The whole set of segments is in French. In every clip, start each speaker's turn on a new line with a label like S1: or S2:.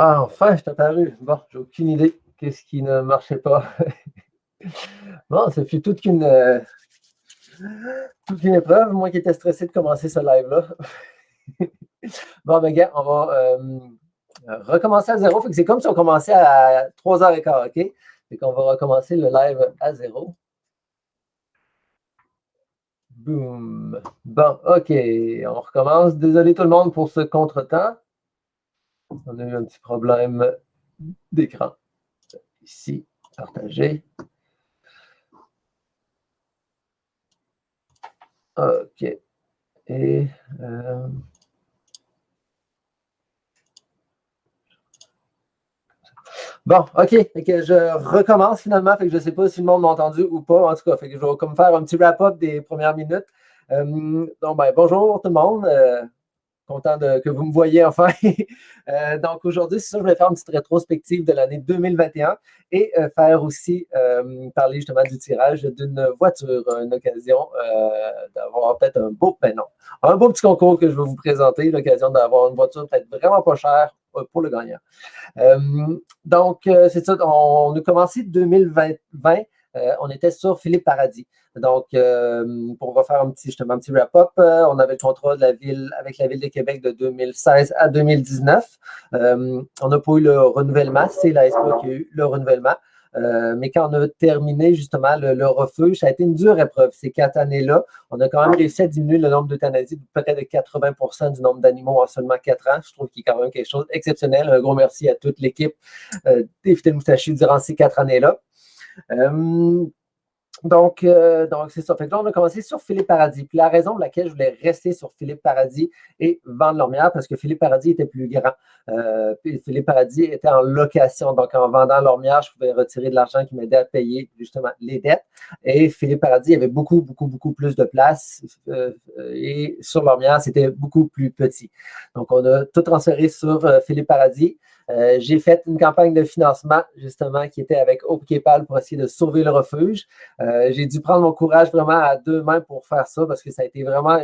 S1: Ah, enfin, je t'ai apparu. Bon, j'ai aucune idée. Qu'est-ce qui ne marchait pas? Bon, ça fut toute une épreuve. Moi qui étais stressé de commencer ce live-là. Bon, ben, gars, on va recommencer à zéro. Fait que c'est comme si on commençait à 3h15, OK? Fait qu'on va recommencer le live à zéro. Boum. Bon, OK. On recommence. Désolé tout le monde pour ce contretemps. On a eu un petit problème d'écran. Ici, partager. OK. Et bon, OK. Fait que je recommence finalement. Fait que je ne sais pas si le monde m'a entendu ou pas. En tout cas, fait que je vais comme faire un petit wrap-up des premières minutes. Donc, ben, bonjour tout le monde. Content que vous me voyez enfin. Donc aujourd'hui, c'est ça, je vais faire une petite rétrospective de l'année 2021 et faire aussi parler justement du tirage d'une voiture, une occasion d'avoir peut-être ben non, un beau petit concours que je vais vous présenter, l'occasion d'avoir une voiture peut-être vraiment pas chère pour le gagnant. Euh, donc, c'est ça, on a commencé 2020, on était sur Philippe Paradis. Donc, pour refaire justement un petit wrap-up, on avait le contrat de la ville avec la Ville de Québec de 2016 à 2019. On n'a pas eu le renouvellement, c'est la SPA qui a eu le renouvellement. Mais quand on a terminé justement le refuge, ça a été une dure épreuve. Ces 4 années-là, on a quand même réussi à diminuer le nombre d'euthanasies de près de 80% du nombre d'animaux en seulement 4 ans. Je trouve qu'il y a quand même quelque chose d'exceptionnel. Un gros merci à toute l'équipe des Fidèles Moustachus durant ces 4 années-là. Donc c'est ça. Fait que là, on a commencé sur Philippe Paradis. Puis la raison pour laquelle je voulais rester sur Philippe Paradis et vendre Lormière, parce que Philippe Paradis était plus grand. Puis Philippe Paradis était en location. Donc, en vendant Lormière, je pouvais retirer de l'argent qui m'aidait à payer justement les dettes. Et Philippe Paradis avait beaucoup, beaucoup, beaucoup plus de place. Et sur Lormière, c'était beaucoup plus petit. Donc, on a tout transféré sur Philippe Paradis. J'ai fait une campagne de financement, justement, qui était avec OPKPAL pour essayer de sauver le refuge. J'ai dû prendre mon courage vraiment à deux mains pour faire ça parce que ça a été vraiment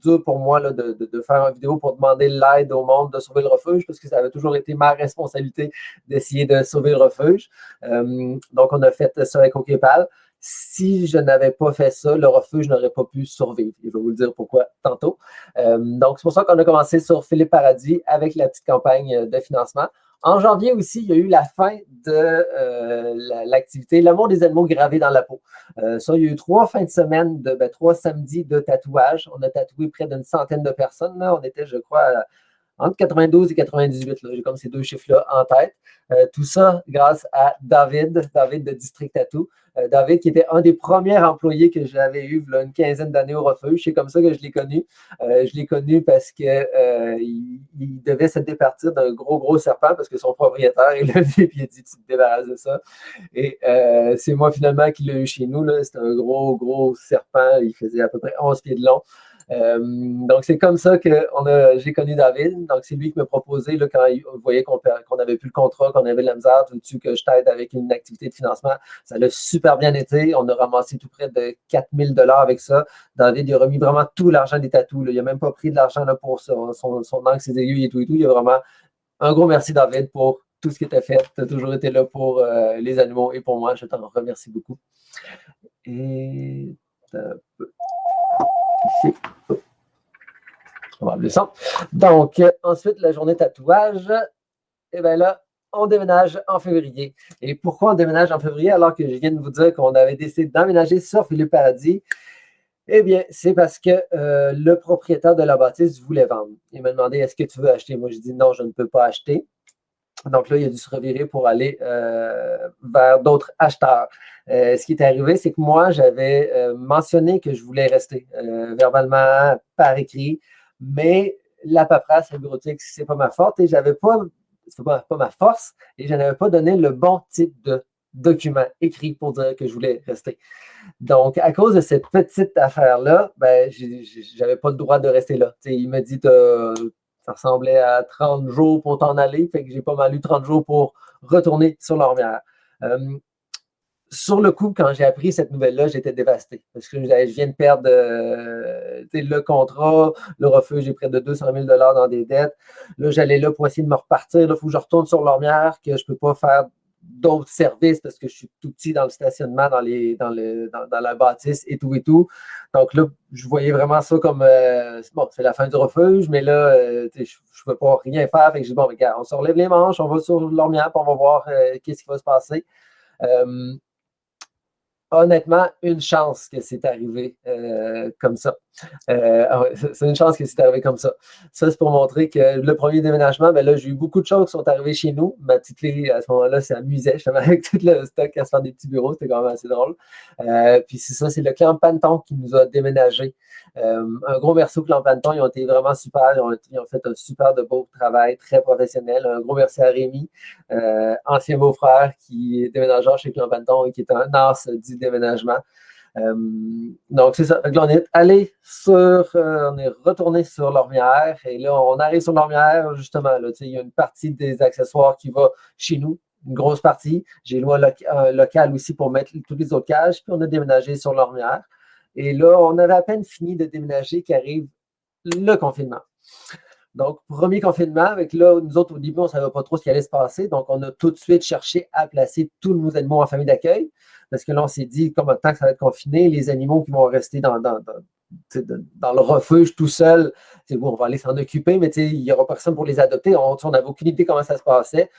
S1: dur pour moi là, de faire une vidéo pour demander l'aide au monde de sauver le refuge parce que ça avait toujours été ma responsabilité d'essayer de sauver le refuge. Donc, on a fait ça avec OKPAL. Si je n'avais pas fait ça, le refuge n'aurait pas pu survivre. Et je vais vous le dire pourquoi tantôt. Donc, c'est pour ça qu'on a commencé sur Philippe Paradis avec la petite campagne de financement. En janvier aussi, il y a eu la fin de l'activité L'amour des animaux gravés dans la peau. Ça, il y a eu 3 fins de semaine, 3 samedis de tatouage. On a tatoué près d'une centaine de personnes. Là. On était, je crois, entre 92 et 98. J'ai comme ces deux chiffres-là en tête. Tout ça grâce à David de District Tattoo. David, qui était un des premiers employés que j'avais eu là, une quinzaine d'années au refuge. C'est comme ça que je l'ai connu. Je l'ai connu parce qu'il il devait se départir d'un gros, gros serpent parce que son propriétaire, il l'a vu et il a dit, tu te débarrasses de ça. Et c'est moi finalement qui l'ai eu chez nous. C'était un gros, gros serpent. Il faisait à peu près 11 pieds de long. Donc, c'est comme ça que j'ai connu David. Donc, c'est lui qui m'a proposé, là, quand il voyait qu'on n'avait plus le contrat, qu'on avait de la misère, tout dessus, que je t'aide avec une activité de financement. Ça l'a super bien été. On a ramassé tout près de 4 000 $ avec ça. David, il a remis vraiment tout l'argent des tatous. Là. Il n'a même pas pris de l'argent là, pour son angle, ses aiguilles et tout et tout. Il a vraiment un gros merci, David, pour tout ce qui était fait. Tu as toujours été là pour les animaux et pour moi. Je t'en remercie beaucoup. Et ici. On va le son. Donc, ensuite, la journée tatouage, et bien là, on déménage en février. Et pourquoi on déménage en février alors que je viens de vous dire qu'on avait décidé d'emménager sur Philippe Paradis? Eh bien, c'est parce que le propriétaire de la bâtisse voulait vendre. Il m'a demandé est-ce que tu veux acheter? Moi, je dis non, je ne peux pas acheter. Donc là, il a dû se revirer pour aller vers d'autres acheteurs. Ce qui est arrivé, c'est que moi, j'avais mentionné que je voulais rester verbalement, par écrit, mais la paperasse, la bureautique, c'est pas ma force et j'avais pas, c'est pas ma force et je n'avais pas donné le bon type de document écrit pour dire que je voulais rester. Donc, à cause de cette petite affaire-là, ben, j'avais pas le droit de rester là. T'sais, il m'a dit, ça ressemblait à 30 jours pour t'en aller, fait que j'ai pas mal eu 30 jours pour retourner sur l'ormière. Euh, sur le coup, quand j'ai appris cette nouvelle-là, j'étais dévasté parce que je viens de perdre le contrat, le refuge, j'ai près de 200 000 dans des dettes. Là, j'allais là pour essayer de me repartir. Il faut que je retourne sur Lormière, que je ne peux pas faire d'autres services parce que je suis tout petit dans le stationnement, dans la bâtisse et tout et tout. Donc là, je voyais vraiment ça comme, bon, c'est la fin du refuge, mais là, je ne peux pas rien faire. Fait que j'ai dit, bon, regarde, on se relève les manches, on va sur Lormière, puis on va voir qu'est-ce qui va se passer. Euh, Honnêtement, une chance que c'est arrivé comme ça. C'est une chance que c'est arrivé comme ça. Ça, c'est pour montrer que le premier déménagement, ben là, j'ai eu beaucoup de choses qui sont arrivées chez nous. Ma petite fille, à ce moment-là, s'amusait justement avec tout le stock à se faire des petits bureaux. C'était quand même assez drôle. Puis c'est ça, c'est le clan Panton qui nous a déménagé. Un gros merci au clan Panton. Ils ont été vraiment super. Ils ont fait un super de beau travail, très professionnel. Un gros merci à Rémi, ancien beau-frère qui est déménageur chez Clan Panton et qui est un as du déménagement. Donc, c'est ça. Là, on est allé on est retourné sur Lormière et là, on arrive sur Lormière, justement. Là, il y a une partie des accessoires qui va chez nous, une grosse partie. J'ai loué un local aussi pour mettre toutes les autres cages, puis on a déménagé sur Lormière. Et là, on avait à peine fini de déménager qu'arrive le confinement. Donc, premier confinement, avec là, nous autres, au début, on ne savait pas trop ce qui allait se passer. Donc, on a tout de suite cherché à placer tous nos animaux en famille d'accueil. Parce que là, on s'est dit, comme tant que ça va être confiné, les animaux qui vont rester dans le refuge tout seul, bon, on va aller s'en occuper, mais il n'y aura personne pour les adopter. On n'avait aucune idée comment ça se passait.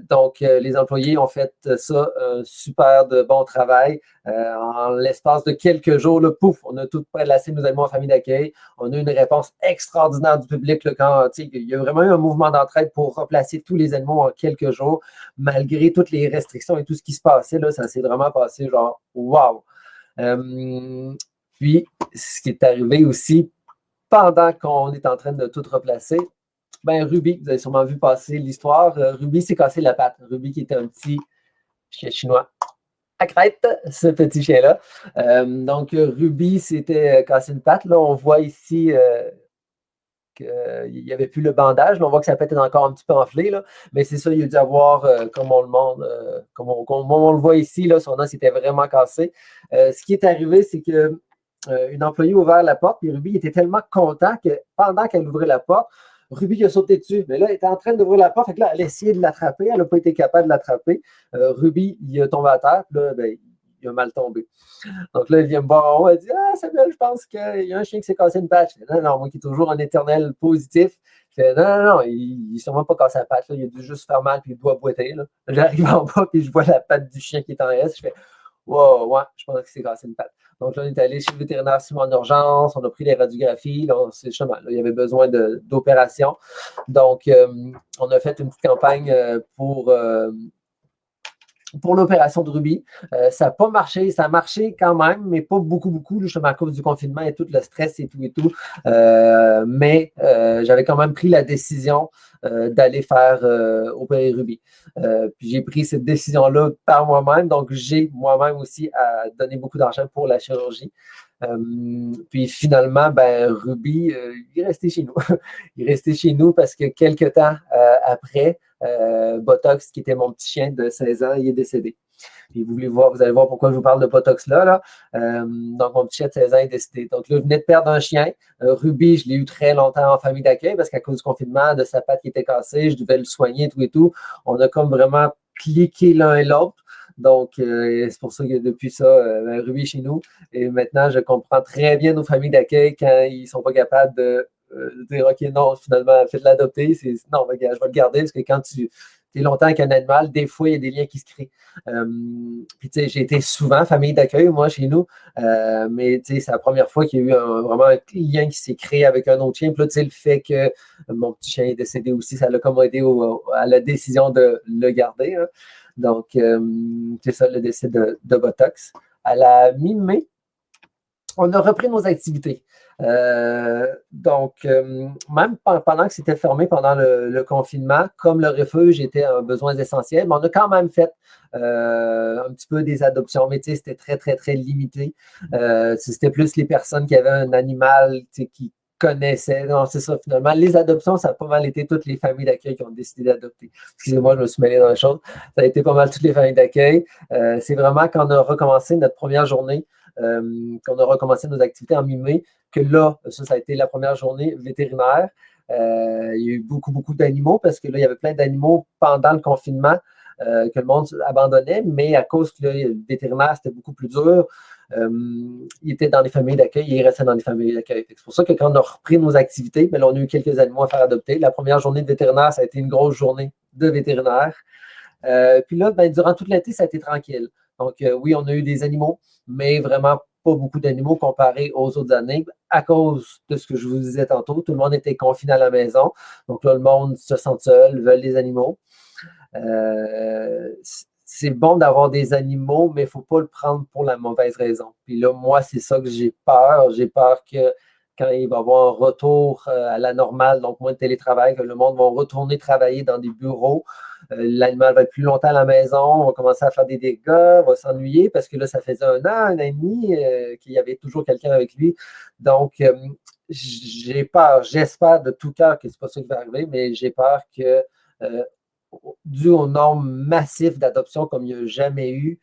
S1: Donc, les employés ont fait ça, un super de bon travail. En l'espace de quelques jours, là, pouf, on a tout placé nos animaux en famille d'accueil. On a eu une réponse extraordinaire du public là, quand il y a vraiment eu un mouvement d'entraide pour replacer tous les animaux en quelques jours, malgré toutes les restrictions et tout ce qui se passait. Là, ça s'est vraiment passé genre wow! Puis, ce qui est arrivé aussi pendant qu'on est en train de tout replacer, ben Ruby, vous avez sûrement vu passer l'histoire. Ruby s'est cassé la patte. Ruby qui était un petit chien chinois à crête, ce petit chien-là. Donc, Ruby s'était cassé une patte. Là, on voit ici qu'il n'y avait plus le bandage. Là, on voit que sa patte est encore un petit peu enflée. Là. Mais c'est ça, il a dû avoir, comme on le montre, comme on le voit ici, là, son os était vraiment cassé. Ce qui est arrivé, c'est que une employée a ouvert la porte, puis Ruby était tellement content que pendant qu'elle ouvrait la porte, Ruby a sauté dessus. Mais là, elle était en train d'ouvrir la porte, fait que là, elle a essayé de l'attraper, elle n'a pas été capable de l'attraper. Ruby, il est tombé à terre, puis là, ben, il a mal tombé. Donc là, elle vient me voir en haut, elle dit Ah, Samuel, je pense qu'il y a un chien qui s'est cassé une patte. Je fais, non, non, moi qui est toujours un éternel positif. Je fais, non, non, non, il ne s'est sûrement pas cassé la patte, là. Il a dû juste faire mal, puis il doit boiter. Là. J'arrive en bas, puis je vois la patte du chien qui est en S. Je fais wow, ouais, je pense qu'il s'est cassé une patte. Donc là, on est allé chez le vétérinaire en urgence, on a pris les radiographies. Là, là, il y avait besoin d'opération. Donc, on a fait une petite campagne pour l'opération de Ruby. Ça n'a pas marché, ça a marché quand même, mais pas beaucoup, justement à cause du confinement et tout le stress et tout et tout. Mais j'avais quand même pris la décision d'aller faire opérer Ruby. Puis j'ai pris cette décision-là par moi-même, donc j'ai moi-même aussi à donner beaucoup d'argent pour la chirurgie. Puis finalement, ben, Ruby, il est resté chez nous. Il est resté chez nous parce que quelques temps après, Botox, qui était mon petit chien de 16 ans, il est décédé. Et vous allez voir pourquoi je vous parle de Botox là. Donc, mon petit chien de 16 ans est décédé. Donc là, je venais de perdre un chien. Ruby, je l'ai eu très longtemps en famille d'accueil parce qu'à cause du confinement, de sa patte qui était cassée, je devais le soigner, tout et tout. On a comme vraiment cliqué l'un et l'autre. Donc, c'est pour ça que depuis ça, Ruby est chez nous. Et maintenant, je comprends très bien nos familles d'accueil quand ils ne sont pas capables de dire OK, non, finalement, faites l'adopter. Non, je vais le garder parce que quand tu es longtemps avec un animal, des fois, il y a des liens qui se créent. Puis, tu sais, j'ai été souvent famille d'accueil, moi, chez nous. Mais, tu sais, c'est la première fois qu'il y a eu vraiment un lien qui s'est créé avec un autre chien. Puis là, tu sais, le fait que mon petit chien est décédé aussi, ça l'a comme aidé à la décision de le garder. Hein. Donc, c'est ça, le décès de Botox. À la mi-mai, on a repris nos activités. Donc, même pendant que c'était fermé pendant le confinement, comme le refuge était un besoin essentiel, mais on a quand même fait un petit peu des adoptions, mais c'était très, très, très limité. C'était plus les personnes qui avaient un animal qui connaissaient. Non, c'est ça, finalement. Les adoptions, ça a pas mal été toutes les familles d'accueil qui ont décidé d'adopter. Excusez-moi, je me suis mêlé dans la chose. Ça a été pas mal toutes les familles d'accueil. C'est vraiment quand on a recommencé notre première journée, qu'on a recommencé nos activités en mi-mai, que là, ça a été la première journée vétérinaire. Il y a eu beaucoup, beaucoup d'animaux parce que là, il y avait plein d'animaux pendant le confinement que le monde abandonnait, mais à cause que là, le vétérinaire, c'était beaucoup plus dur. Il était dans les familles d'accueil et il restait dans les familles d'accueil. C'est pour ça que quand on a repris nos activités, ben là, on a eu quelques animaux à faire adopter. La première journée de vétérinaire, ça a été une grosse journée de vétérinaire. Puis là, ben, durant toute l'été, ça a été tranquille. Donc, oui, on a eu des animaux, mais vraiment pas beaucoup d'animaux comparé aux autres années à cause de ce que je vous disais tantôt. Tout le monde était confiné à la maison. Donc là, le monde se sent seul, veut les animaux. C'est bon d'avoir des animaux, mais il ne faut pas le prendre pour la mauvaise raison. Puis là, moi, c'est ça que j'ai peur. J'ai peur que quand il va y avoir un retour à la normale, donc moins de télétravail, que le monde va retourner travailler dans des bureaux, l'animal va être plus longtemps à la maison, on va commencer à faire des dégâts, va s'ennuyer parce que là, ça faisait un an et demi qu'il y avait toujours quelqu'un avec lui. Donc, j'ai peur, j'espère de tout cœur que ce n'est pas ça qui va arriver, mais j'ai peur que dû au nombre massif d'adoptions comme il n'y a jamais eu,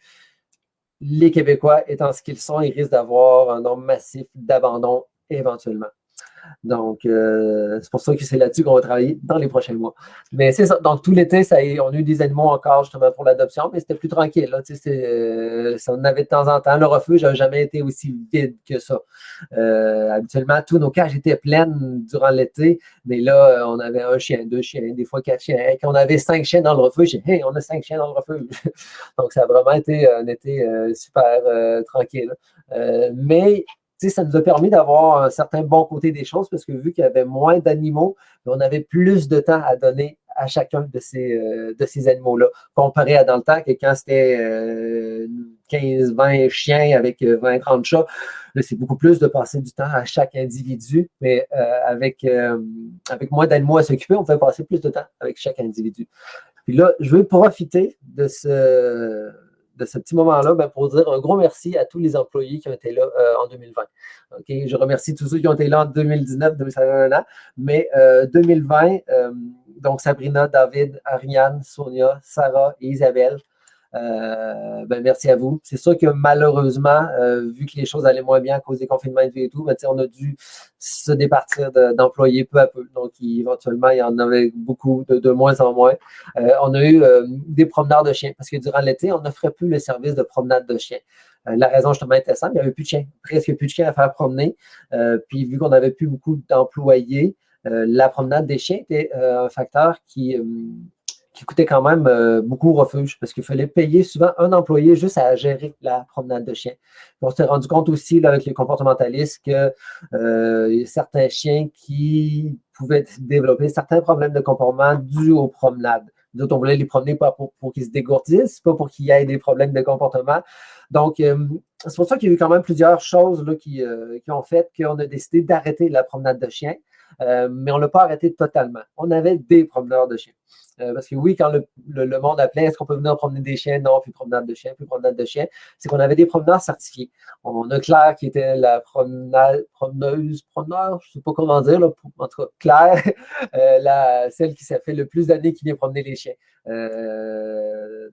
S1: les Québécois étant ce qu'ils sont, ils risquent d'avoir un nombre massif d'abandon éventuellement. Donc, c'est pour ça que c'est là-dessus qu'on va travailler dans les prochains mois. Mais c'est ça. Donc, tout l'été, on a eu des animaux encore justement pour l'adoption, mais c'était plus tranquille. Là, ça en avait de temps en temps. Le refuge n'a jamais été aussi vide que ça. Habituellement, tous nos cages étaient pleines durant l'été, mais là, on avait un chien, deux chiens, des fois 4 chiens. Et quand on avait 5 chiens dans le refuge, hey, on a 5 chiens dans le refuge. Donc, ça a vraiment été un été super tranquille. Mais ça nous a permis d'avoir un certain bon côté des choses parce que vu qu'il y avait moins d'animaux, on avait plus de temps à donner à chacun de ces animaux-là, comparé à dans le temps que quand c'était 15-20 chiens avec 20-30 chats, là, c'est beaucoup plus de passer du temps à chaque individu, mais avec moins d'animaux à s'occuper, on peut passer plus de temps avec chaque individu. Puis là, je veux profiter de ce petit moment-là pour dire un gros merci à tous les employés qui ont été là en 2020. Okay? Je remercie tous ceux qui ont été là en 2019, 2021, mais 2020, donc Sabrina, David, Ariane, Sonia, Sarah et Isabelle, merci à vous. C'est sûr que malheureusement, vu que les choses allaient moins bien à cause des confinements et tout, on a dû se départir d'employés peu à peu. Donc, éventuellement, il y en avait beaucoup de moins en moins. On a eu des promeneurs de chiens parce que durant l'été, on n'offrait plus le service de promenade de chiens. La raison justement était simple, il n'y avait plus de chiens, presque plus de chiens à faire promener. Puis vu qu'on n'avait plus beaucoup d'employés, la promenade des chiens était un facteur qui coûtait quand même beaucoup au refuge parce qu'il fallait payer souvent un employé juste à gérer la promenade de chiens. Puis on s'est rendu compte aussi là, avec les comportementalistes que y a certains chiens qui pouvaient développer certains problèmes de comportement dus aux promenades. D'autres, on voulait les promener pas pour qu'ils se dégourdissent, pas pour qu'il y ait des problèmes de comportement. Donc, c'est pour ça qu'il y a eu quand même plusieurs choses là, qui ont fait qu'on a décidé d'arrêter la promenade de chiens, mais on ne l'a pas arrêté totalement. On avait des promeneurs de chiens. Parce que oui, quand le monde appelait, est-ce qu'on peut venir promener des chiens? Non, plus promenade de chiens, plus promenade de chiens. C'est qu'on avait des promeneurs certifiés. On a Claire qui était la promeneur, je ne sais pas comment dire, là, en tout cas, Claire, celle qui s'est fait le plus d'années qui vient promener les chiens.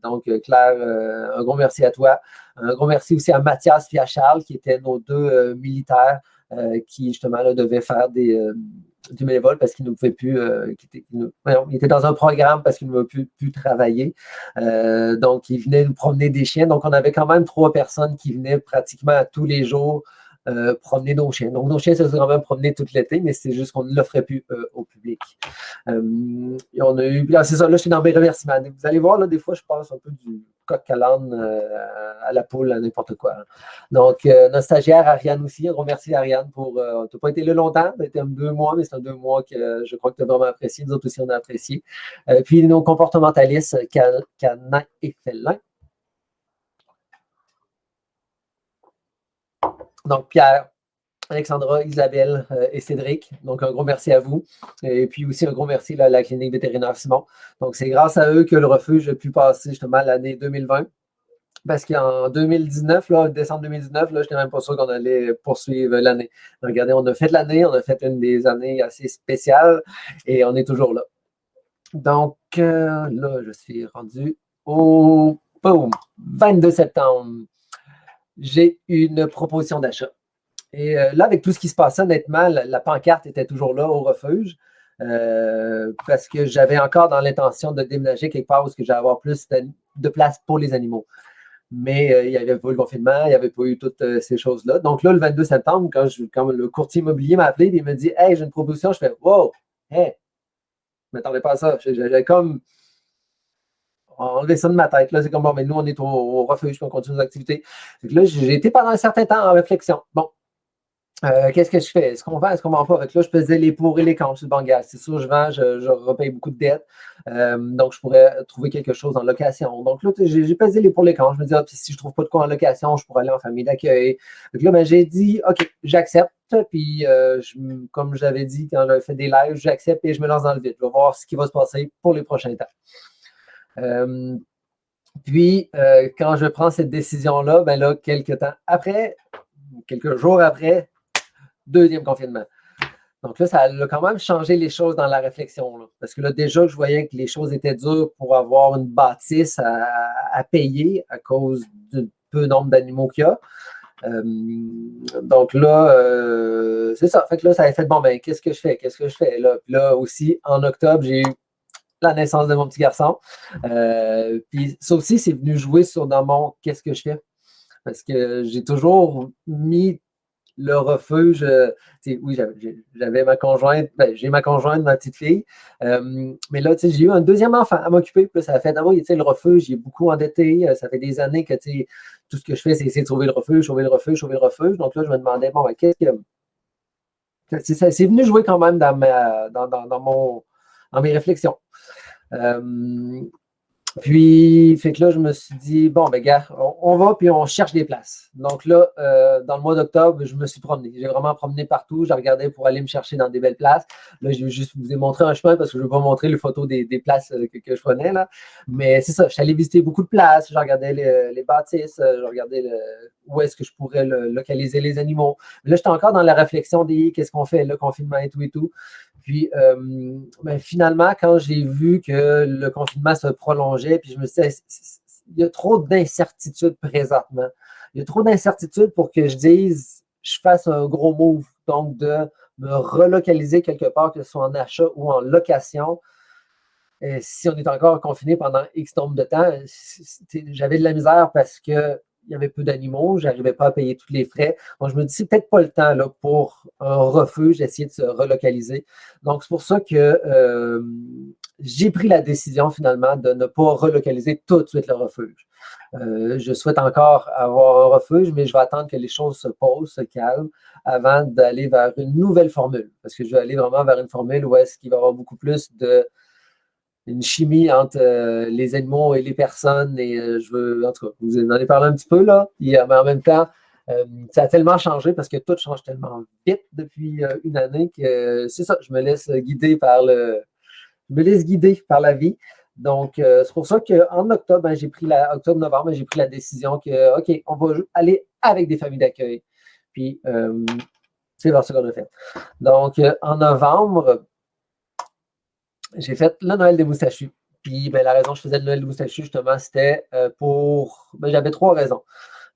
S1: Donc, Claire, un gros merci à toi. Un gros merci aussi à Mathias et à Charles, qui étaient nos deux militaires qui, justement, là, devaient faire du bénévole parce qu'il ne pouvait plus, il était dans un programme parce qu'il ne pouvait plus travailler. Donc, il venait nous promener des chiens. Donc, on avait quand même 3 personnes qui venaient pratiquement tous les jours promener nos chiens. Donc, nos chiens se sont quand même promenés tout l'été, mais c'est juste qu'on ne l'offrait plus au public. Et on a eu, c'est ça, là, je suis dans mes remerciements. Vous allez voir, là, des fois, je passe un peu du coq à l'âne à la poule, à n'importe quoi. Hein. Donc, notre stagiaire, Ariane aussi, un gros merci Ariane tu n'as pas été là longtemps, tu as été 2 mois, mais c'est un 2 mois que je crois que tu as vraiment apprécié. Nous autres aussi, on a apprécié. Puis nos comportementalistes, Canin et Fellin. Donc, Pierre, Alexandra, Isabelle et Cédric. Donc, un gros merci à vous. Et puis aussi un gros merci à la clinique vétérinaire Simon. Donc, c'est grâce à eux que le refuge a pu passer justement l'année 2020. Parce qu'en 2019, là, décembre 2019, là, je n'étais même pas sûr qu'on allait poursuivre l'année. Regardez, on a fait l'année, on a fait une des années assez spéciales et on est toujours là. Donc, là, je suis rendu au boum, 22 septembre. J'ai une proposition d'achat. Et là, avec tout ce qui se passait, honnêtement, la pancarte était toujours là au refuge parce que j'avais encore dans l'intention de déménager quelque part où j'allais avoir plus de place pour les animaux. Mais il n'y avait pas eu le confinement, il n'y avait pas eu toutes ces choses-là. Donc là, le 22 septembre, quand le courtier immobilier m'a appelé, il me dit Hey, j'ai une proposition, je fais Wow, hey, je ne m'attendais pas à ça. J'avais comme enlevé ça de ma tête. Là, c'est comme bon, mais nous, on est au refuge, puis on continue nos activités. Donc là, j'ai été pendant un certain temps en réflexion. Bon, qu'est-ce que je fais? Est-ce qu'on vend? Est-ce qu'on ne vend pas? Fait que là, je pesais les pour et les contre sur le banc. C'est sûr, je vends, je repaye beaucoup de dettes. Donc, je pourrais trouver quelque chose en location. Donc là, j'ai pesé les pour les contre. Je me dis, si je ne trouve pas de quoi en location, je pourrais aller en famille d'accueil. Donc là, j'ai dit, OK, j'accepte. Puis, comme j'avais dit quand j'avais fait des lives, j'accepte et je me lance dans le vide. Je vais voir ce qui va se passer pour les prochains temps. Puis, quand je prends cette décision-là, ben là, quelques jours après, deuxième confinement. Donc là, ça a quand même changé les choses dans la réflexion. Là. Parce que là, déjà, je voyais que les choses étaient dures pour avoir une bâtisse à payer à cause du peu nombre d'animaux qu'il y a. Donc là, c'est ça. Fait que là, ça a fait, bon, ben, qu'est-ce que je fais? Qu'est-ce que je fais? Là, puis là aussi, en octobre, j'ai eu la naissance de mon petit garçon. Puis ça aussi, c'est venu jouer dans mon qu'est-ce que je fais? Parce que j'ai toujours mis le refuge. Oui, j'avais ma conjointe, j'ai ma conjointe, ma petite fille. Mais là, j'ai eu un deuxième enfant à m'occuper. Puis là, ça a fait, le refuge, j'ai beaucoup endetté. Ça fait des années que tout ce que je fais, c'est essayer de trouver le refuge, trouver le refuge, trouver le refuge. Donc là, je me demandais, bon, qu'est-ce que. C'est venu jouer quand même dans mes réflexions. Puis, fait que là, je me suis dit, bon, ben, gars, on va, puis on cherche des places. Donc là, dans le mois d'octobre, je me suis promené. J'ai vraiment promené partout. J'ai regardé pour aller me chercher dans des belles places. Là, je vais juste vous ai montré un chemin parce que je ne vais pas montrer les photos des places que je prenais, là. Mais c'est ça, je suis allé visiter beaucoup de places. Je regardais les bâtisses. Je regardais où est-ce que je pourrais localiser les animaux. Mais là, j'étais encore dans la réflexion des qu'est-ce qu'on fait, le confinement et tout et tout. Puis, finalement, quand j'ai vu que le confinement se prolongeait, puis je me suis dit, il y a trop d'incertitudes présentement. Il y a trop d'incertitudes pour que je fasse un gros move. Donc, de me relocaliser quelque part, que ce soit en achat ou en location. Et si on est encore confiné pendant X nombre de temps, j'avais de la misère parce que il y avait peu d'animaux, je n'arrivais pas à payer tous les frais. Donc, je me dis, c'est peut-être pas le temps là, pour un refuge d'essayer de se relocaliser. Donc, c'est pour ça que j'ai pris la décision finalement de ne pas relocaliser tout de suite le refuge. Je souhaite encore avoir un refuge, mais je vais attendre que les choses se posent, se calment, avant d'aller vers une nouvelle formule. Parce que je vais aller vraiment vers une formule où est-ce qu'il va y avoir beaucoup plus une chimie entre les animaux et les personnes. Et je veux, en tout cas, vous en avez parlé un petit peu là. Mais en même temps, ça a tellement changé parce que tout change tellement vite depuis une année que c'est ça, je me laisse guider par la vie. Donc, c'est pour ça qu'en octobre, octobre-novembre, j'ai pris la décision que, OK, on va aller avec des familles d'accueil. Puis, c'est vers ça qu'on a fait. Donc, en novembre, j'ai fait le Noël des moustachus. Puis la raison que je faisais le Noël des moustachus, justement, c'était pour. J'avais trois raisons.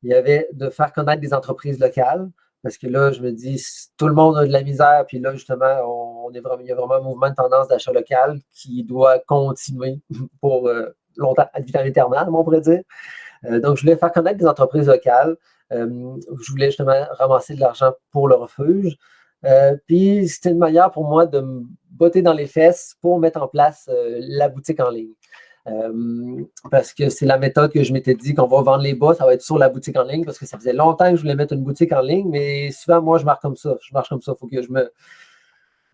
S1: Il y avait de faire connaître des entreprises locales, parce que là, je me dis, tout le monde a de la misère, puis là, justement, il y a vraiment un mouvement de tendance d'achat local qui doit continuer pour longtemps, ad vitam aeternam, on pourrait dire. Donc, je voulais faire connaître des entreprises locales. Je voulais justement ramasser de l'argent pour le refuge. Puis, c'était une manière pour moi de me botter dans les fesses pour mettre en place la boutique en ligne. Parce que c'est la méthode que je m'étais dit qu'on va vendre les bas, ça va être sur la boutique en ligne, parce que ça faisait longtemps que je voulais mettre une boutique en ligne, mais souvent, moi, je marche comme ça. Il faut que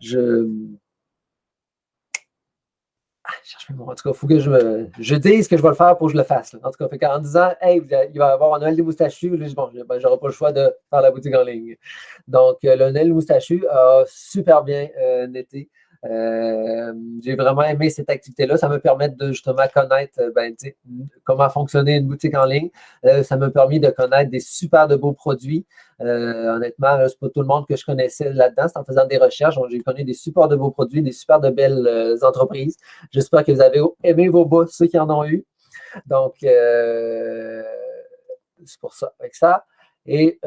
S1: je cherche mes mots. En tout cas, il faut que je dise que je vais le faire pour que je le fasse. Là. En tout cas, en disant, hey, il va y avoir un Noël des moustachus, là, bon, j'aurai pas le choix de faire la boutique en ligne. Donc, le Noël des moustachus a super bien été. J'ai vraiment aimé cette activité-là. Ça me permet de justement connaître comment fonctionner une boutique en ligne. Ça m'a permis de connaître des super de beaux produits. Honnêtement, c'est pas tout le monde que je connaissais là-dedans. C'est en faisant des recherches. Donc, j'ai connu des super de beaux produits, des super de belles entreprises. J'espère que vous avez aimé vos bas, ceux qui en ont eu. Donc, c'est pour ça. Avec ça. Et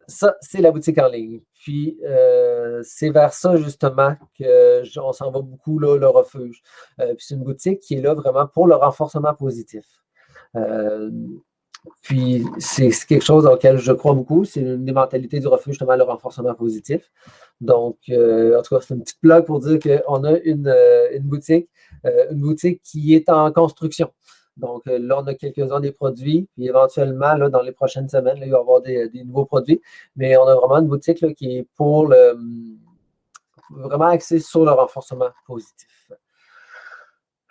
S1: ça, c'est la boutique en ligne. Puis, c'est vers ça, justement, qu'on s'en va beaucoup, là, le refuge. Puis, c'est une boutique qui est là vraiment pour le renforcement positif. Puis, c'est quelque chose auquel je crois beaucoup. C'est une des mentalités du refuge, justement, le renforcement positif. Donc, en tout cas, c'est une petite blague pour dire qu'on a une boutique qui est en construction. Donc, là, on a quelques-uns des produits, puis éventuellement, là, dans les prochaines semaines, là, il va y avoir des nouveaux produits. Mais on a vraiment une boutique là, qui est vraiment axée sur le renforcement positif.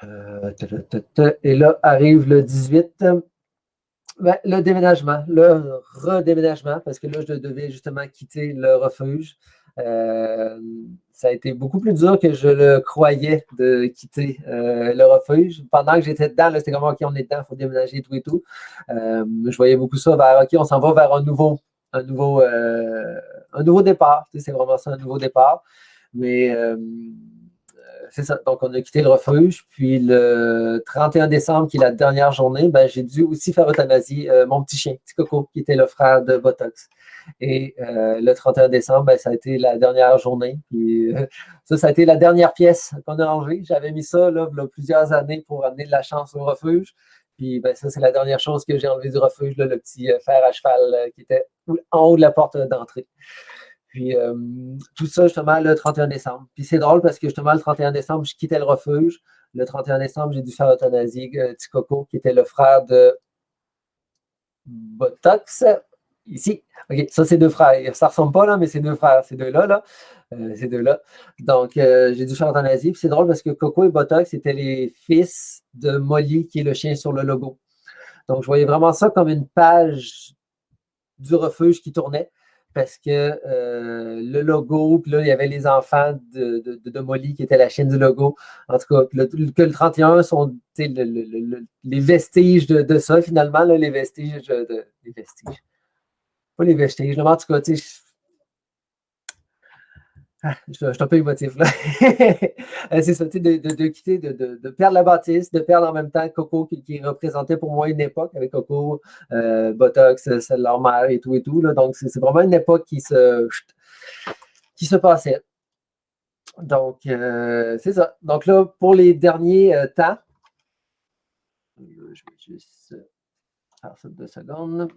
S1: Et là, arrive le 18. Le déménagement, le redéménagement, parce que là, je devais justement quitter le refuge. Ça a été beaucoup plus dur que je le croyais de quitter le refuge. Pendant que j'étais dedans, c'était comme OK, on est dedans, il faut déménager tout et tout. Je voyais beaucoup ça vers OK, on s'en va vers un nouveau départ. C'est vraiment ça, un nouveau départ. Mais c'est ça. Donc, on a quitté le refuge. Puis le 31 décembre, qui est la dernière journée, j'ai dû aussi faire euthanasier mon petit chien, petit Coco, qui était le frère de Botox. Et le 31 décembre, ça a été la dernière journée. Puis ça a été la dernière pièce qu'on a enlevée. J'avais mis ça là, plusieurs années pour amener de la chance au refuge. Puis ça, c'est la dernière chose que j'ai enlevée du refuge, là, le petit fer à cheval qui était en haut de la porte d'entrée. Puis tout ça, justement, le 31 décembre. Puis c'est drôle parce que justement, le 31 décembre, je quittais le refuge. Le 31 décembre, j'ai dû faire euthanasie petit Coco, qui était le frère de Botox. Ici. OK, ça, c'est deux frères. Ça ne ressemble pas, là, mais c'est deux frères. Ces deux-là, là. Ces deux-là. Donc, j'ai dû faire euthanasie. Puis c'est drôle parce que Coco et Botox étaient les fils de Molly, qui est le chien sur le logo. Donc, je voyais vraiment ça comme une page du refuge qui tournait. Parce que le logo, puis là, il y avait les enfants de Molly qui était la chienne du logo. En tout cas, que le 31 sont les vestiges de ça, finalement, là, les vestiges les vestiges. Pas les vestiges, mais en tout cas, tu sais, je suis un peu émotif, là. C'est ça, tu sais, de quitter, de perdre la bâtisse, de perdre en même temps Coco qui représentait pour moi une époque avec Coco, Botox, leur mère et tout, là. Donc, c'est vraiment une époque qui se passait. Donc, c'est ça. Donc là, pour les derniers temps, je vais juste faire ça 2 secondes.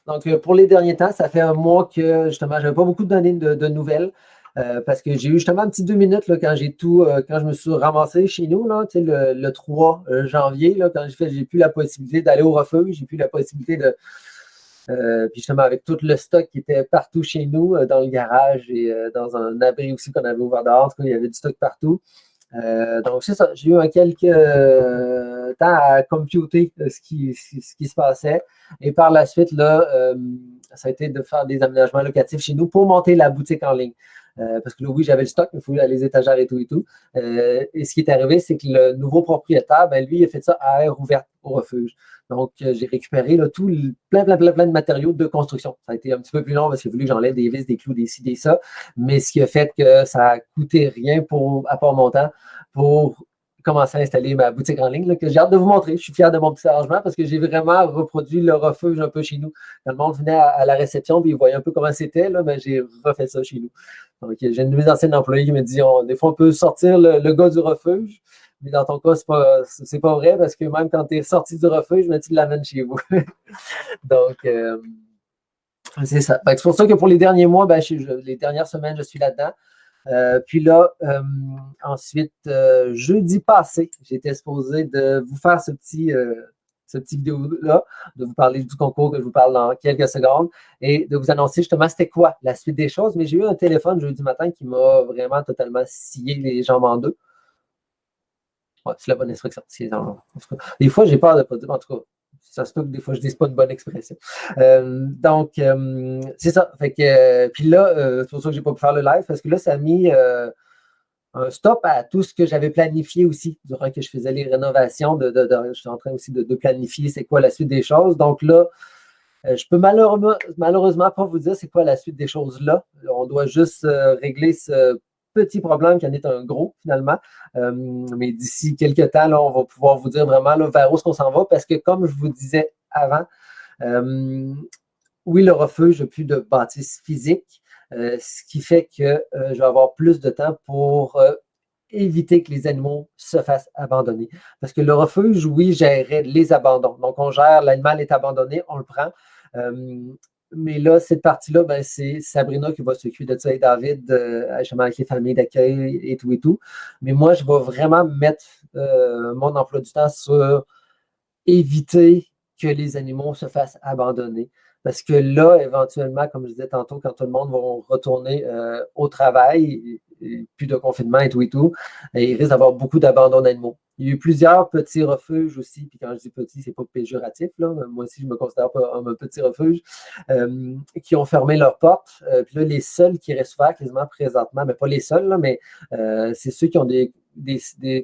S1: Donc, pour les derniers temps, ça fait un mois que, justement, je n'avais pas beaucoup donné de nouvelles. Parce que j'ai eu justement un petit 2 minutes là, quand je me suis ramassé chez nous, là, le 3 janvier, là, quand j'ai plus la possibilité d'aller au refuge, j'ai plus la possibilité de. Puis justement, avec tout le stock qui était partout chez nous, dans le garage et dans un abri aussi qu'on avait ouvert dehors, en tout cas, il y avait du stock partout. Donc, c'est ça. J'ai eu quelques temps à computer ce qui se passait. Et par la suite, là, ça a été de faire des aménagements locatifs chez nous pour monter la boutique en ligne. Parce que là, oui, j'avais le stock, il faut aller les étagères et tout et tout. Et ce qui est arrivé, c'est que le nouveau propriétaire, lui, il a fait ça à air ouverte au refuge. Donc, j'ai récupéré là, plein de matériaux de construction. Ça a été un petit peu plus long parce qu'il a fallu que j'enlève des vis, des clous, des ci, des ça. Mais ce qui a fait que ça a coûté rien à part mon temps pour commencer à installer ma boutique en ligne, là, que j'ai hâte de vous montrer. Je suis fier de mon petit arrangement parce que j'ai vraiment reproduit le refuge un peu chez nous. Quand le monde venait à la réception et il voyait un peu comment c'était, là, j'ai refait ça chez nous. Donc, j'ai une de mes anciennes employées qui me dit des fois, on peut sortir le gars du refuge, mais dans ton cas, c'est pas vrai parce que même quand tu es sorti du refuge, tu l'amènes chez vous. Donc, c'est ça. C'est pour ça que pour les derniers mois, les dernières semaines, je suis là-dedans. Puis là, ensuite, jeudi passé, j'étais supposé de vous faire ce petit vidéo-là, de vous parler du concours que je vous parle dans quelques secondes et de vous annoncer justement c'était quoi la suite des choses. Mais j'ai eu un téléphone jeudi matin qui m'a vraiment totalement scié les jambes en deux. Ouais, c'est la bonne instruction. Des fois, j'ai peur de pas dire. En tout cas, ça se peut que des fois, je ne dise pas une bonne expression. Donc, c'est ça. Fait que, puis là, c'est pour ça que je n'ai pas pu faire le live parce que là, ça a mis un stop à tout ce que j'avais planifié aussi durant que je faisais les rénovations. Je suis en train aussi de planifier c'est quoi la suite des choses. Donc là, je peux malheureusement pas vous dire c'est quoi la suite des choses là. On doit juste régler ce petit problème qui en est un gros finalement. Mais d'ici quelques temps, là, on va pouvoir vous dire vraiment là, vers où est-ce qu'on s'en va parce que comme je vous disais avant, oui, le refuge n'a plus de bâtisse physique, ce qui fait que je vais avoir plus de temps pour éviter que les animaux se fassent abandonner. Parce que le refuge, oui, gérerait les abandons. Donc, on gère, l'animal est abandonné, on le prend. Euh, mais là, cette partie-là, ben, c'est Sabrina qui va s'occuper de ça et David, justement avec les familles d'accueil et tout et tout. Mais moi, je vais vraiment mettre mon emploi du temps sur éviter que les animaux se fassent abandonner. Parce que là, éventuellement, comme je disais tantôt, quand tout le monde va retourner au travail, et plus de confinement et tout, et il risque d'avoir beaucoup d'abandon d'animaux. Il y a eu plusieurs petits refuges aussi, puis quand je dis petit, c'est pas péjoratif, là. Moi aussi, je me considère pas un petit refuge, qui ont fermé leurs portes. Puis là, les seuls qui restent ouverts quasiment présentement, mais pas les seuls, là, mais c'est ceux qui ont des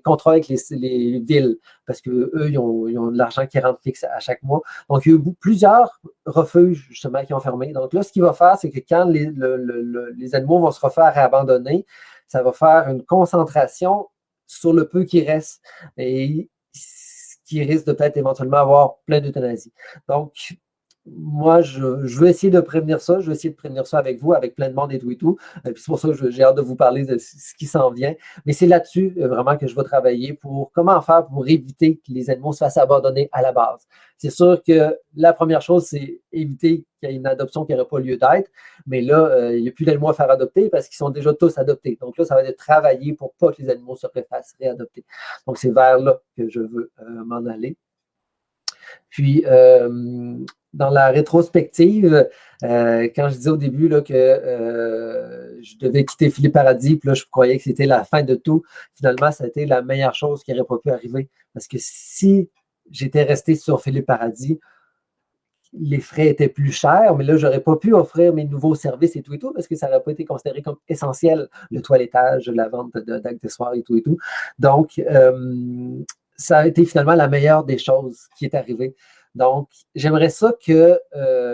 S1: contrats avec les villes parce qu'eux, ils ont de l'argent qui rentre fixe à chaque mois. Donc, il y a eu plusieurs refuges, justement, qui ont fermé. Donc là, ce qu'il va faire, c'est que quand les animaux vont se refaire abandonner, ça va faire une concentration sur le peu qui reste et qui risque de peut-être éventuellement avoir plein d'euthanasie. Donc, moi, je veux essayer de prévenir ça. Je veux essayer de prévenir ça avec vous, avec plein de monde et tout et tout. Puis c'est pour ça que j'ai hâte de vous parler de ce qui s'en vient. Mais c'est là-dessus vraiment que je vais travailler pour comment faire pour éviter que les animaux se fassent abandonner à la base. C'est sûr que la première chose, c'est éviter qu'il y ait une adoption qui n'aurait pas lieu d'être. Mais là, il n'y a plus d'animaux à faire adopter parce qu'ils sont déjà tous adoptés. Donc là, ça va être de travailler pour pas que les animaux se fassent réadopter. Donc c'est vers là que je veux m'en aller. Puis, dans la rétrospective, quand je disais au début là, que je devais quitter Philippe Paradis, puis là, je croyais que c'était la fin de tout, finalement, ça a été la meilleure chose qui n'aurait pas pu arriver. Parce que si j'étais resté sur Philippe Paradis, les frais étaient plus chers, mais là, je n'aurais pas pu offrir mes nouveaux services et tout, parce que ça n'aurait pas été considéré comme essentiel, le toilettage, la vente d'accessoires et tout. Donc, ça a été finalement la meilleure des choses qui est arrivée. Donc, j'aimerais ça que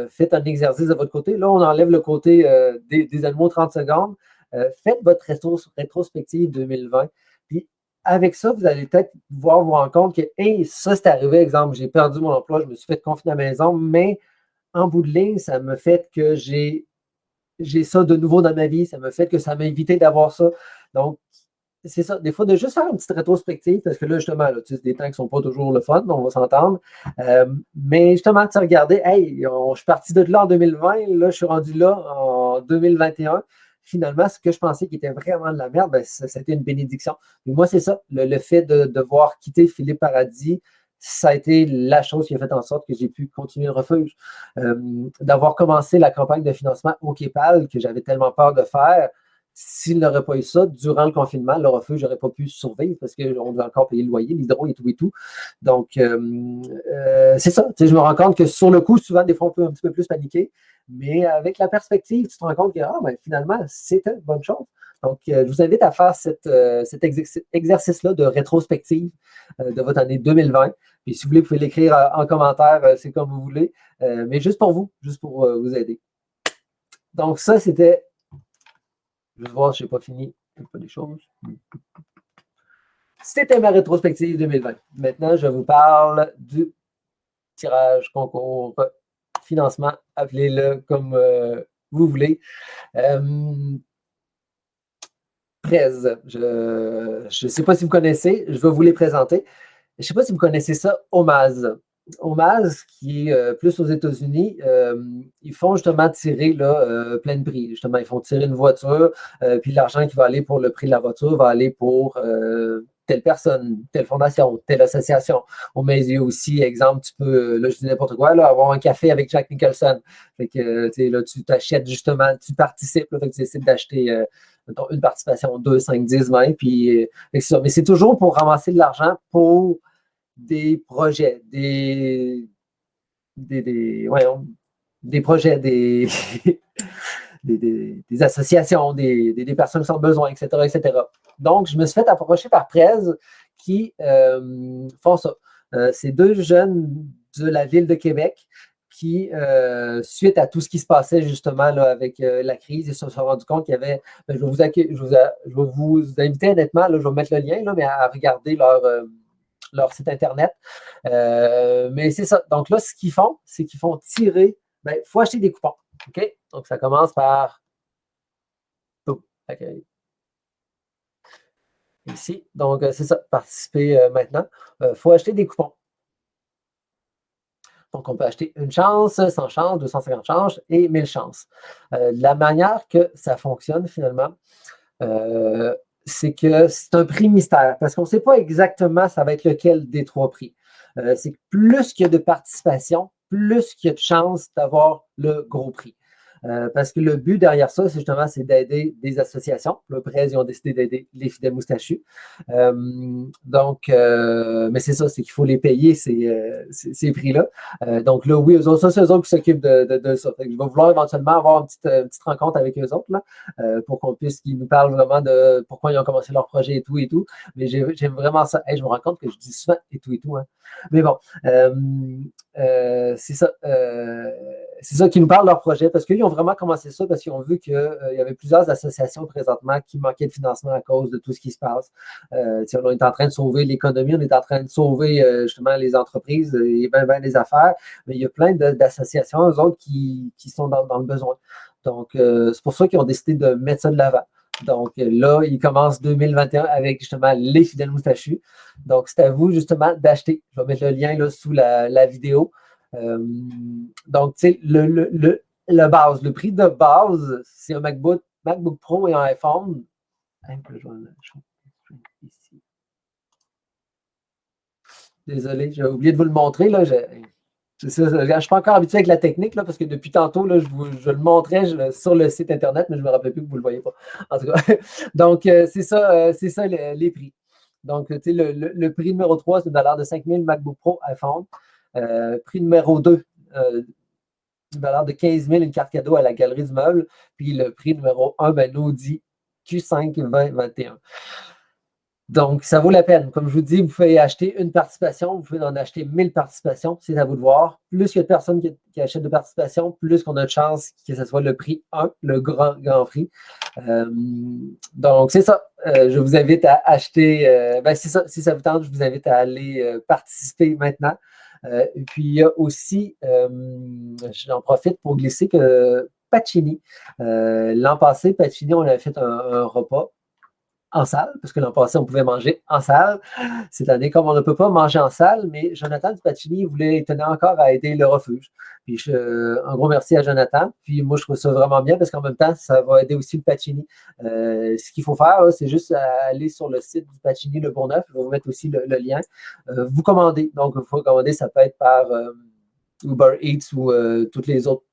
S1: faites un exercice de votre côté. Là, on enlève le côté des animaux 30 secondes. Faites votre rétrospective 2020. Puis, avec ça, vous allez peut-être pouvoir vous rendre compte que, hey, ça, c'est arrivé. Exemple, j'ai perdu mon emploi, je me suis fait confiner à la maison, mais en bout de ligne, ça me fait que j'ai ça de nouveau dans ma vie. Ça me fait que ça m'a évité d'avoir ça. Donc, c'est ça. Des fois, de juste faire une petite rétrospective, parce que là, justement, là, c'est des temps qui ne sont pas toujours le fun, on va s'entendre. Mais justement, tu regardais, hey, je suis parti de là en 2020, là, je suis rendu là en 2021. Finalement, ce que je pensais qui était vraiment de la merde, ben, c'était une bénédiction. Et moi, c'est ça. Le fait de devoir quitter Philippe Paradis, ça a été la chose qui a fait en sorte que j'ai pu continuer le refuge. D'avoir commencé la campagne de financement au Képal, que j'avais tellement peur de faire, s'il n'aurait pas eu ça, durant le confinement, le refuge n'aurait pas pu survivre parce qu'on devait encore payer le loyer, l'hydro et tout et tout. Donc, c'est ça. Je me rends compte que sur le coup, souvent, des fois, on peut un petit peu plus paniquer. Mais avec la perspective, tu te rends compte que ben, finalement, c'était une bonne chose. Donc, je vous invite à faire cet exercice-là de rétrospective de votre année 2020. Puis, si vous voulez, vous pouvez l'écrire en commentaire, c'est comme vous voulez. Mais juste pour vous, juste pour vous aider. Donc, ça, c'était. Je vais voir si je n'ai pas fini pas des choses. C'était ma rétrospective 2020. Maintenant, je vous parle du tirage, concours, financement, appelez-le comme vous voulez. 13. Je ne sais pas si vous connaissez, je vais vous les présenter. Je ne sais pas si vous connaissez ça, OMAZ. OMAZ, qui est plus aux États-Unis, ils font justement tirer là, plein de prix. Justement, ils font tirer une voiture, puis l'argent qui va aller pour le prix de la voiture va aller pour telle personne, telle fondation, telle association. Mais il y a aussi, exemple, tu peux, là, je dis n'importe quoi, là, avoir un café avec Jack Nicholson. Fait que, là, tu t'achètes justement, tu participes, là, fait que tu décides d'acheter une participation 2, 5, 10, 20, puis c'est ça. Mais c'est toujours pour ramasser de l'argent pour des projets, des projets, des associations, des personnes qui ont besoin, etc., etc. Donc, je me suis fait approcher par Prez qui font ça. C'est deux jeunes de la ville de Québec qui, suite à tout ce qui se passait justement là, avec la crise, ils se sont rendus compte qu'il y avait. Ben, je vais vous inviter honnêtement, là, je vais mettre le lien, là, mais à regarder leur site Internet. Mais c'est ça. Donc là, ce qu'ils font, c'est qu'ils font tirer. Il faut acheter des coupons. OK? Donc, ça commence par. Boum. Okay. Ici. Donc, c'est ça. Participer maintenant. Il faut acheter des coupons. Donc, on peut acheter une chance, 100 chances, 250 chances et 1000 chances. La manière que ça fonctionne finalement, c'est que c'est un prix mystère parce qu'on ne sait pas exactement ça va être lequel des trois prix. C'est que plus qu'il y a de participation, plus qu'il y a de chances d'avoir le gros prix. Parce que le but derrière ça, c'est justement d'aider des associations. Le Prez, ils ont décidé d'aider les fidèles moustachus. Mais c'est ça, c'est qu'il faut les payer, ces prix-là. Donc là, oui, eux autres, ça, c'est eux autres qui s'occupent de ça. Fait que je vais vouloir éventuellement avoir une petite rencontre avec eux autres, là, pour qu'on puisse, qu'ils nous parlent vraiment de pourquoi ils ont commencé leur projet et tout et tout. Mais j'aime vraiment ça. Hey, je me rends compte que je dis souvent et tout, hein. Mais bon, c'est ça. C'est ça qui nous parle de leur projet parce qu'ils ont vraiment commencé ça parce qu'ils ont vu qu'il y avait plusieurs associations présentement qui manquaient de financement à cause de tout ce qui se passe. On est en train de sauver l'économie, on est en train de sauver justement les entreprises et ben les affaires, mais il y a plein d'associations, eux autres, qui sont dans le besoin. Donc, c'est pour ça qu'ils ont décidé de mettre ça de l'avant. Donc là, ils commencent 2021 avec justement les fidèles moustachus. Donc, c'est à vous justement d'acheter. Je vais mettre le lien là, sous la vidéo. Donc, tu sais, le prix de base, c'est un MacBook Pro et un iPhone. Ici. Désolé, j'ai oublié de vous le montrer. Là, je ne suis pas encore habitué avec la technique là, parce que depuis tantôt, là, je le montrais sur le site Internet, mais je ne me rappelle plus que vous ne le voyez pas. En tout cas, donc, c'est ça les prix. Donc, tu sais, le prix numéro 3, c'est une valeur de 5 000 MacBook Pro iPhone. Prix numéro 2, une valeur de 15 000, une carte cadeau à la Galerie du Meuble. Puis le prix numéro 1, l'Audi Q5 2021. Donc, ça vaut la peine. Comme je vous dis, vous pouvez acheter une participation, vous pouvez en acheter 1000 participations, c'est à vous de voir. Plus il y a de personnes qui achètent de participations, plus qu'on a de chances que ce soit le prix 1, le grand prix. Donc, c'est ça. Je vous invite à acheter. C'est ça. Si ça vous tente, je vous invite à aller participer maintenant. Et puis, il y a aussi, j'en profite pour glisser que Pacini, l'an passé, Pacini, on avait fait un repas en salle, parce que l'an passé, on pouvait manger en salle. Cette année, comme on ne peut pas manger en salle, mais Jonathan Pacini tenait encore à aider le refuge. Puis un gros merci à Jonathan. Puis moi, je trouve ça vraiment bien parce qu'en même temps, ça va aider aussi le Pacini. Ce qu'il faut faire, c'est juste aller sur le site du Pacini Le Bourgneuf. Je vais vous mettre aussi le lien. Vous commandez. Donc, il faut commander, ça peut être par Uber Eats ou toutes les autres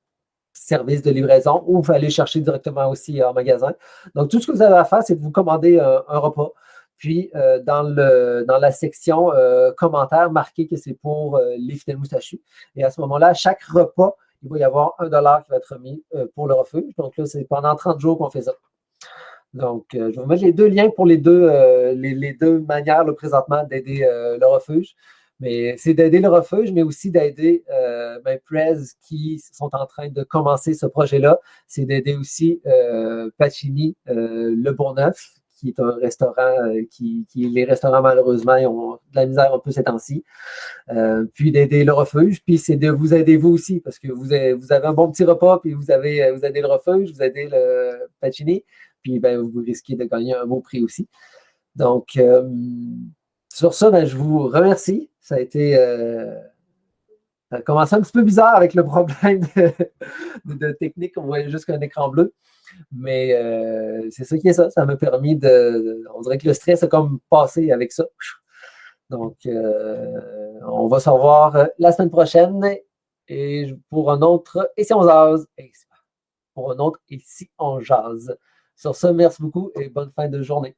S1: service de livraison ou vous pouvez aller chercher directement aussi en magasin. Donc, tout ce que vous avez à faire, c'est de vous commander un repas. Puis, dans la section commentaires, marquez que c'est pour les fidèles moustachus. Et à ce moment-là, à chaque repas, il va y avoir $1 qui va être remis pour le refuge. Donc là, c'est pendant 30 jours qu'on fait ça. Donc, je vais vous mettre les deux liens pour les deux manières là, présentement d'aider le refuge. Mais c'est d'aider le refuge, mais aussi d'aider Prez qui sont en train de commencer ce projet-là. C'est d'aider aussi Pacini, Le Bourgneuf, qui est un restaurant les restaurants, malheureusement, ils ont de la misère un peu ces temps-ci. Puis d'aider le refuge, puis c'est de vous aider vous aussi, parce que vous avez un bon petit repas, puis vous aidez le refuge, vous aidez le Pacini, puis vous risquez de gagner un beau prix aussi. Donc, sur ça, je vous remercie. Ça a commencé un petit peu bizarre avec le problème de technique. On voyait juste qu'un écran bleu. Mais c'est ça qui est ça. Ça m'a permis on dirait que le stress a comme passé avec ça. Donc, on va se revoir la semaine prochaine et pour un autre Et si on jase? Pour un autre Et si on jase? Sur ça, merci beaucoup et bonne fin de journée.